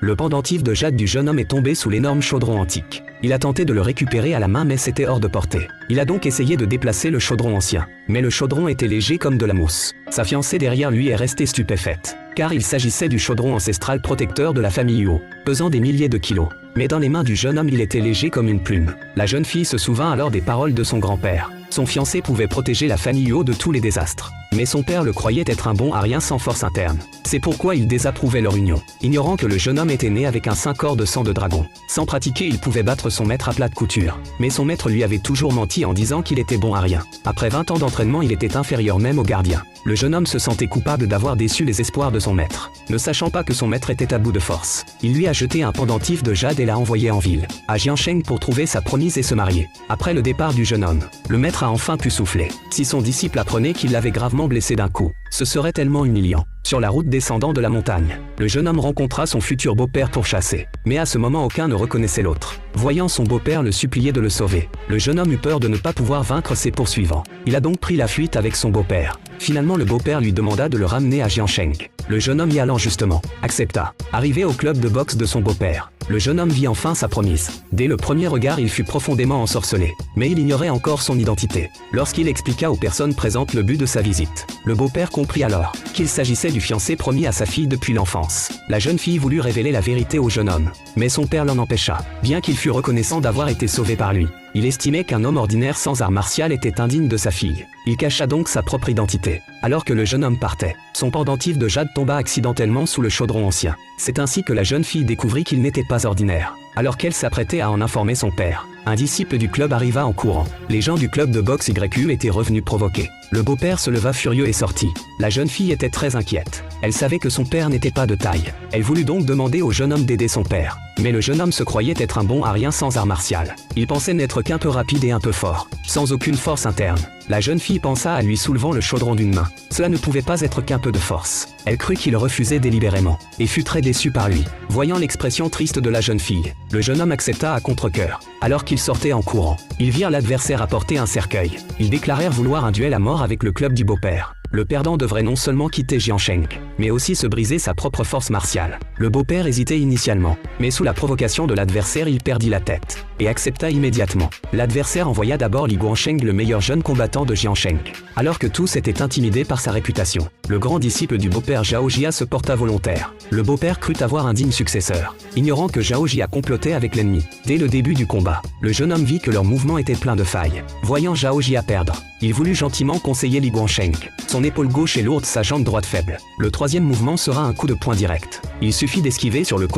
Le pendentif de jade du jeune homme est tombé sous l'énorme chaudron antique. Il a tenté de le récupérer à la main mais c'était hors de portée. Il a donc essayé de déplacer le chaudron ancien. Mais le chaudron était léger comme de la mousse. Sa fiancée derrière lui est restée stupéfaite. Car il s'agissait du chaudron ancestral protecteur de la famille Huo, pesant des milliers de kilos. Mais dans les mains du jeune homme il était léger comme une plume. La jeune fille se souvint alors des paroles de son grand-père. Son fiancé pouvait protéger la famille Huo de tous les désastres. Mais son père le croyait être un bon arien sans force interne. C'est pourquoi il désapprouvait leur union, ignorant que le jeune homme était né avec un saint corps de sang de dragon. Sans pratiquer, il pouvait battre son maître à plat de couture. Mais son maître lui avait toujours menti en disant qu'il était bon arien. Après 20 ans d'entraînement, il était inférieur même au gardien. Le jeune homme se sentait coupable d'avoir déçu les espoirs de son maître. Ne sachant pas que son maître était à bout de force, il lui a jeté un pendentif de jade et l'a envoyé en ville, à Jiansheng pour trouver sa promise et se marier. Après le départ du jeune homme, le maître a enfin pu souffler. Si son disciple apprenait qu'il l'avait gravement blessé d'un coup, ce serait tellement humiliant. Sur la route descendant de la montagne, le jeune homme rencontra son futur beau-père pour chasser. Mais à ce moment aucun ne reconnaissait l'autre. Voyant son beau-père le supplier de le sauver, le jeune homme eut peur de ne pas pouvoir vaincre ses poursuivants. Il a donc pris la fuite avec son beau-père. Finalement le beau-père lui demanda de le ramener à Jiansheng. Le jeune homme y allant justement, accepta. Arrivé au club de boxe de son beau-père, le jeune homme vit enfin sa promise. Dès le premier regard il fut profondément ensorcelé. Mais il ignorait encore son identité. Lorsqu'il expliqua aux personnes présentes le but de sa visite, le beau-père comprit alors qu'il s'agissait du fiancé promis à sa fille depuis l'enfance. La jeune fille voulut révéler la vérité au jeune homme, mais son père l'en empêcha, bien qu'il fût reconnaissant d'avoir été sauvé par lui. Il estimait qu'un homme ordinaire sans art martial était indigne de sa fille. Il cacha donc sa propre identité. Alors que le jeune homme partait, son pendentif de jade tomba accidentellement sous le chaudron ancien. C'est ainsi que la jeune fille découvrit qu'il n'était pas ordinaire. Alors qu'elle s'apprêtait à en informer son père, un disciple du club arriva en courant. Les gens du club de boxe YU étaient revenus provoquer. Le beau-père se leva furieux et sortit. La jeune fille était très inquiète. Elle savait que son père n'était pas de taille. Elle voulut donc demander au jeune homme d'aider son père. Mais le jeune homme se croyait être un bon arien sans art martial. Il pensait n'être qu'un peu rapide et un peu fort, sans aucune force interne. La jeune fille pensa à lui soulevant le chaudron d'une main. Cela ne pouvait pas être qu'un peu de force. Elle crut qu'il refusait délibérément, et fut très déçue par lui. Voyant l'expression triste de la jeune fille, le jeune homme accepta à contre-cœur. Alors qu'ils sortaient en courant, ils virent l'adversaire apporter un cercueil. Ils déclarèrent vouloir un duel à mort avec le club du beau-père. Le perdant devrait non seulement quitter Jiansheng, mais aussi se briser sa propre force martiale. Le beau-père hésitait initialement, mais sous la provocation de l'adversaire il perdit la tête, et accepta immédiatement. L'adversaire envoya d'abord Li Guansheng, le meilleur jeune combattant de Jiansheng. Alors que tous étaient intimidés par sa réputation, le grand disciple du beau-père Zhao Jia se porta volontaire. Le beau-père crut avoir un digne successeur, ignorant que Zhao Jia complotait avec l'ennemi. Dès le début du combat, le jeune homme vit que leur mouvement était plein de failles. Voyant Zhao Jia perdre, il voulut gentiment conseiller Li Guansheng. Son épaule gauche est lourde, sa jambe droite faible. Le troisième mouvement sera un coup de poing direct. Il suffit d'esquiver sur le côté